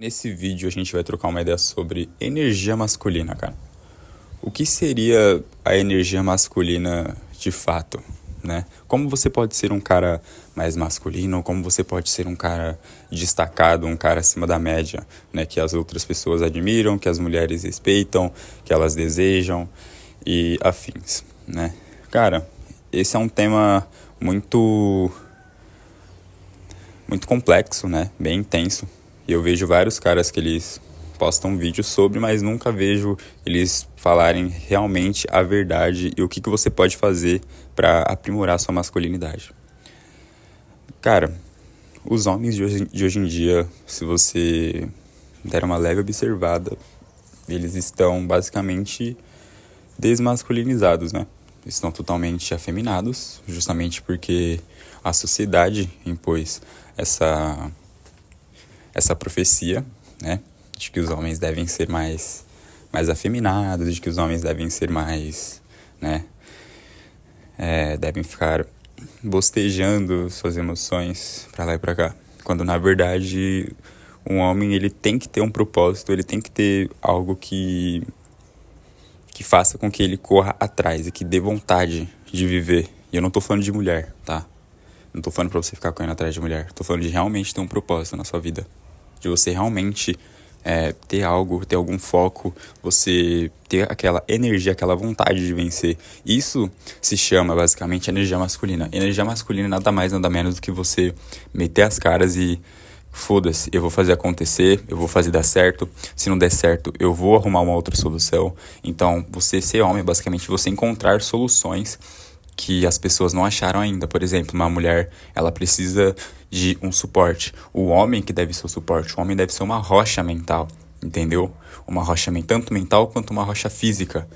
Nesse vídeo a gente vai trocar uma ideia sobre energia masculina, cara. O que seria a energia masculina de fato, né? Como você pode ser um cara mais masculino, como você pode ser um cara destacado, um cara acima da média, né? Que as outras pessoas admiram, que as mulheres respeitam, que elas desejam e afins, né? Cara, esse é um tema muito complexo, né? Bem intenso. E eu vejo vários caras que eles postam vídeos sobre, mas nunca vejo eles falarem realmente a verdade e o que você pode fazer para aprimorar sua masculinidade. Cara, os homens de hoje em dia, se você der uma leve observada, eles estão basicamente desmasculinizados, né? Estão totalmente afeminados, justamente porque a sociedade impôs essa profecia, né, de que os homens devem ser mais afeminados, de que os homens devem ser mais, né, devem ficar bostejando suas emoções para lá e para cá, quando na verdade um homem ele tem que ter um propósito, ele tem que ter algo que faça com que ele corra atrás e que dê vontade de viver. E eu não tô falando de mulher, tá? Não tô falando pra você ficar correndo atrás de mulher. Tô falando de realmente ter um propósito na sua vida. De você realmente ter algo, ter algum foco, você ter aquela energia, aquela vontade de vencer. Isso se chama basicamente energia masculina. Energia masculina é nada mais, nada menos do que você meter as caras e foda-se, eu vou fazer acontecer, eu vou fazer dar certo. Se não der certo, eu vou arrumar uma outra solução. Então, você ser homem é basicamente você encontrar soluções que as pessoas não acharam ainda. Por exemplo, uma mulher, ela precisa de um suporte. O homem que deve ser o suporte, o homem deve ser uma rocha mental, entendeu? Uma rocha tanto mental quanto uma rocha física,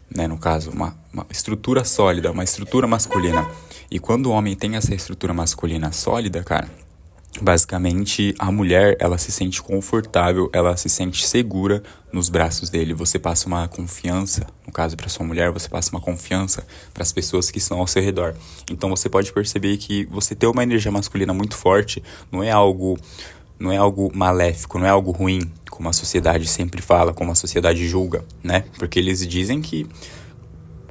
né? No caso, uma estrutura sólida, uma estrutura masculina. E quando o homem tem essa estrutura masculina sólida, cara, basicamente, a mulher, ela se sente confortável, ela se sente segura nos braços dele. Você passa uma confiança, no caso para sua mulher, você passa uma confiança para as pessoas que estão ao seu redor. Então você pode perceber que você ter uma energia masculina muito forte não é algo maléfico, não é algo ruim, como a sociedade sempre fala, como a sociedade julga, né? Porque eles dizem que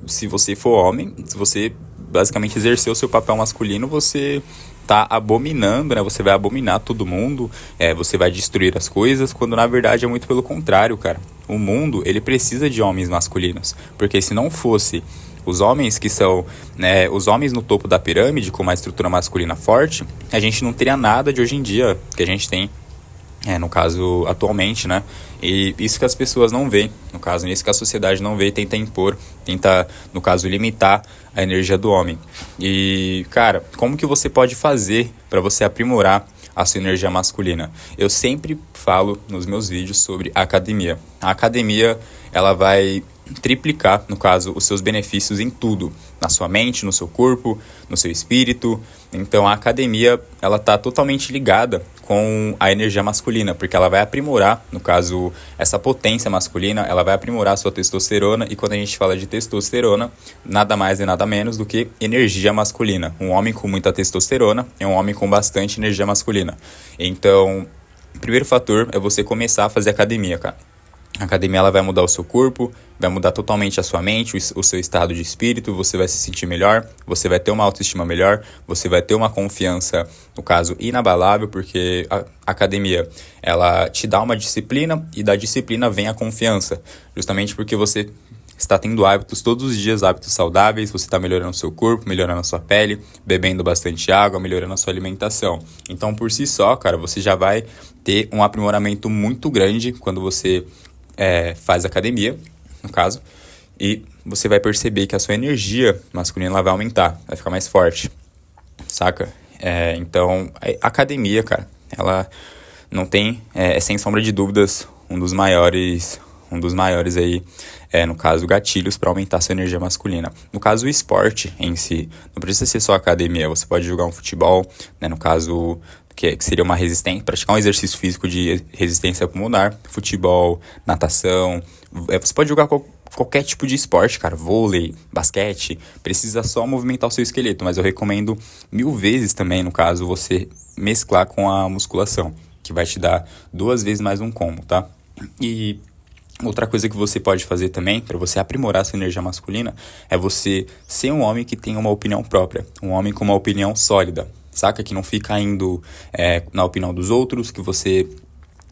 se você for homem, se você basicamente exercer o seu papel masculino, você tá abominando, né? Você vai abominar todo mundo, você vai destruir as coisas, quando na verdade é muito pelo contrário, cara. O mundo, ele precisa de homens masculinos, porque se não fosse os homens que são, né, os homens no topo da pirâmide, com uma estrutura masculina forte, a gente não teria nada de hoje em dia que a gente tem, no caso, atualmente, né? E isso que as pessoas não veem, no caso, isso que a sociedade não vê, tenta impor, tenta, no caso, limitar a energia do homem. E, cara, como que você pode fazer para você aprimorar a sua energia masculina? Eu sempre falo nos meus vídeos sobre a academia. A academia, ela vai triplicar, no caso, os seus benefícios em tudo, na sua mente, no seu corpo, no seu espírito. Então a academia, ela tá totalmente ligada com a energia masculina, porque ela vai aprimorar, no caso, essa potência masculina, ela vai aprimorar a sua testosterona, e quando a gente fala de testosterona, nada mais e nada menos do que energia masculina. Um homem com muita testosterona é um homem com bastante energia masculina. Então, o primeiro fator é você começar a fazer academia, cara. A academia, ela vai mudar o seu corpo, vai mudar totalmente a sua mente, o seu estado de espírito, você vai se sentir melhor, você vai ter uma autoestima melhor, você vai ter uma confiança, no caso, inabalável, porque a academia, ela te dá uma disciplina e da disciplina vem a confiança, justamente porque você está tendo hábitos todos os dias, hábitos saudáveis, você está melhorando o seu corpo, melhorando a sua pele, bebendo bastante água, melhorando a sua alimentação. Então, por si só, cara, você já vai ter um aprimoramento muito grande quando você faz academia, no caso, e você vai perceber que a sua energia masculina ela vai aumentar, vai ficar mais forte, saca? Então, a academia, cara, ela não tem, sem sombra de dúvidas, um dos maiores aí, no caso, gatilhos para aumentar a sua energia masculina. No caso, o esporte em si, não precisa ser só academia, você pode jogar um futebol, né, no caso, que seria uma resistência, praticar um exercício físico de resistência pulmonar, futebol, natação, você pode jogar qualquer tipo de esporte, cara, vôlei, basquete, precisa só movimentar o seu esqueleto, mas eu recomendo 1000 vezes também, no caso, você mesclar com a musculação, que vai te dar 2 vezes mais um combo, tá? E outra coisa que você pode fazer também, para você aprimorar sua energia masculina, é você ser um homem que tem uma opinião própria, um homem com uma opinião sólida, saca? Que não fica indo na opinião dos outros, que você...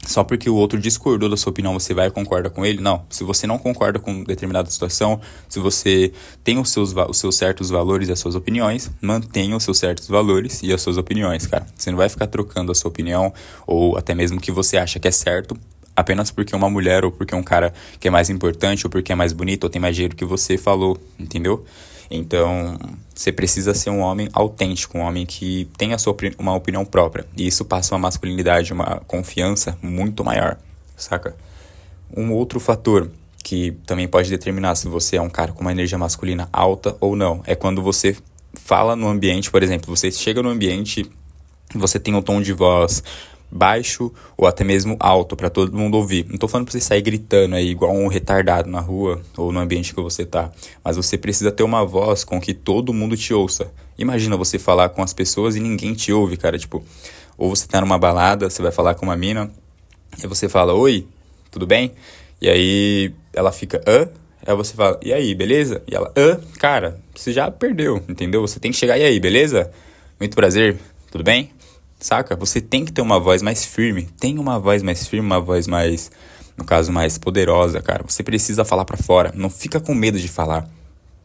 Só porque o outro discordou da sua opinião, você vai e concorda com ele? Não. Se você não concorda com determinada situação, se você tem os seus certos valores e as suas opiniões, mantenha os seus certos valores e as suas opiniões, cara. Você não vai ficar trocando a sua opinião, ou até mesmo o que você acha que é certo, apenas porque uma mulher, ou porque um cara que é mais importante, ou porque é mais bonito, ou tem mais dinheiro que você falou, entendeu? Então, você precisa ser um homem autêntico, um homem que tenha uma opinião própria. E isso passa uma masculinidade, uma confiança muito maior, saca? Um outro fator que também pode determinar se você é um cara com uma energia masculina alta ou não, é quando você fala no ambiente, por exemplo, você chega no ambiente, você tem um tom de voz baixo ou até mesmo alto para todo mundo ouvir. Não tô falando pra você sair gritando aí igual um retardado na rua ou no ambiente que você tá, mas você precisa ter uma voz com que todo mundo te ouça. Imagina você falar com as pessoas e ninguém te ouve, cara, tipo, ou você tá numa balada, você vai falar com uma mina e você fala: "Oi, tudo bem?" E aí ela fica: "Hã?" Aí você fala: "E aí, beleza?" E ela: "Hã?" Cara, você já perdeu, entendeu? Você tem que chegar: "E aí, beleza? Muito prazer, tudo bem?" Saca? Você tem que ter uma voz mais firme. Tem uma voz mais firme, uma voz mais, no caso, mais poderosa, cara. Você precisa falar pra fora. Não fica com medo de falar,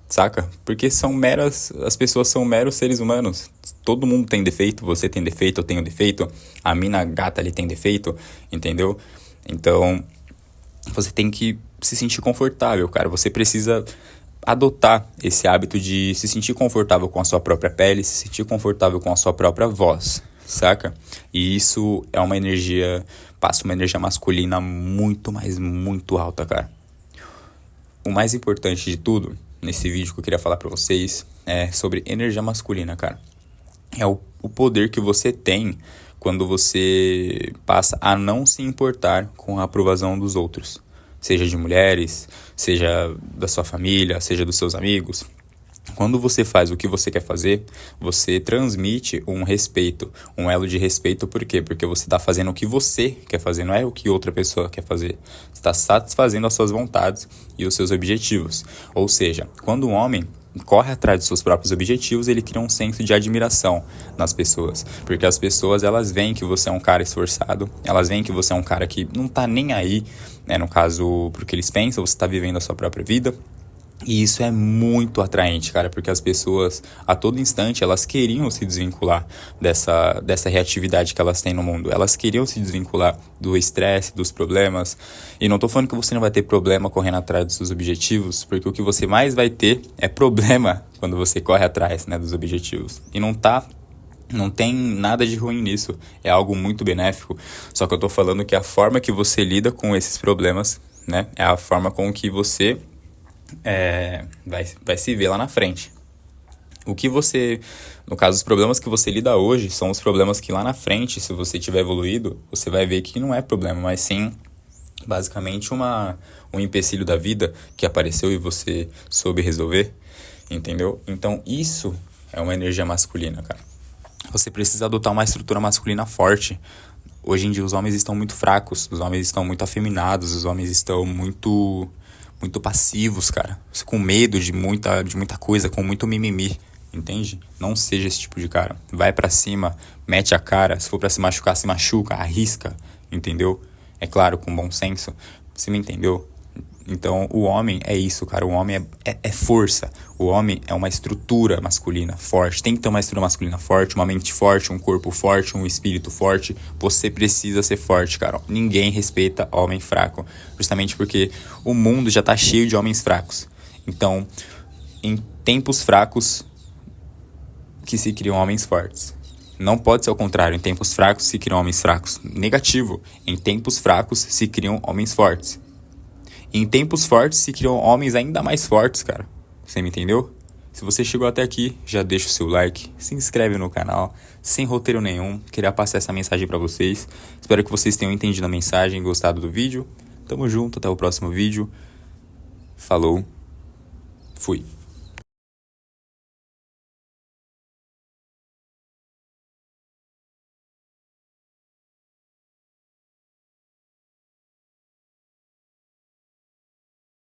saca? Porque as pessoas são meros seres humanos. Todo mundo tem defeito. Você tem defeito, eu tenho defeito. A mina gata ali tem defeito, entendeu? Então, você tem que se sentir confortável, cara. Você precisa adotar esse hábito de se sentir confortável com a sua própria pele, se sentir confortável com a sua própria voz, saca? E isso é uma energia, passa uma energia masculina muito, mas muito alta, cara. O mais importante de tudo, nesse vídeo que eu queria falar pra vocês, é sobre energia masculina, cara. É o poder que você tem quando você passa a não se importar com a aprovação dos outros. Seja de mulheres, seja da sua família, seja dos seus amigos. Quando você faz o que você quer fazer, você transmite um respeito, um elo de respeito. Por quê? Porque você está fazendo o que você quer fazer, não é o que outra pessoa quer fazer. Você está satisfazendo as suas vontades e os seus objetivos. Ou seja, quando um homem corre atrás dos seus próprios objetivos, ele cria um senso de admiração nas pessoas. Porque as pessoas, elas veem que você é um cara esforçado, elas veem que você é um cara que não tá nem aí, né, no caso, porque eles pensam, você tá vivendo a sua própria vida. E isso é muito atraente, cara, porque as pessoas, a todo instante, elas queriam se desvincular dessa reatividade que elas têm no mundo. Elas queriam se desvincular do estresse, dos problemas. E não tô falando que você não vai ter problema correndo atrás dos seus objetivos, porque o que você mais vai ter é problema quando você corre atrás, né, dos objetivos. E não tem nada de ruim nisso, é algo muito benéfico. Só que eu tô falando que a forma que você lida com esses problemas, né, é a forma com que você vai se ver lá na frente. O que você, no caso, os problemas que você lida hoje são os problemas que lá na frente, se você tiver evoluído, você vai ver que não é problema, mas sim basicamente um empecilho da vida que apareceu e você soube resolver, entendeu? Então isso é uma energia masculina, cara. Você precisa adotar uma estrutura masculina forte. Hoje em dia os homens estão muito fracos, os homens estão muito afeminados, os homens estão muito passivos, cara. Com medo de muita coisa, com muito mimimi, entende? Não seja esse tipo de cara. Vai pra cima, mete a cara. Se for pra se machucar, se machuca, arrisca, entendeu? É claro, com bom senso. Você me entendeu? Então, o homem é isso, cara. O homem é força. O homem é uma estrutura masculina forte. Tem que ter uma estrutura masculina forte, uma mente forte, um corpo forte, um espírito forte. Você precisa ser forte, cara. Ninguém respeita homem fraco. Justamente porque o mundo já tá cheio de homens fracos. Então, em tempos fracos que se criam homens fortes. Não pode ser o contrário. Em tempos fracos se criam homens fracos. Negativo. Em tempos fracos se criam homens fortes. Em tempos fortes se criam homens ainda mais fortes, cara. Você me entendeu? Se você chegou até aqui, já deixa o seu like, se inscreve no canal, sem roteiro nenhum. Queria passar essa mensagem pra vocês. Espero que vocês tenham entendido a mensagem e gostado do vídeo. Tamo junto, até o próximo vídeo. Falou. Fui.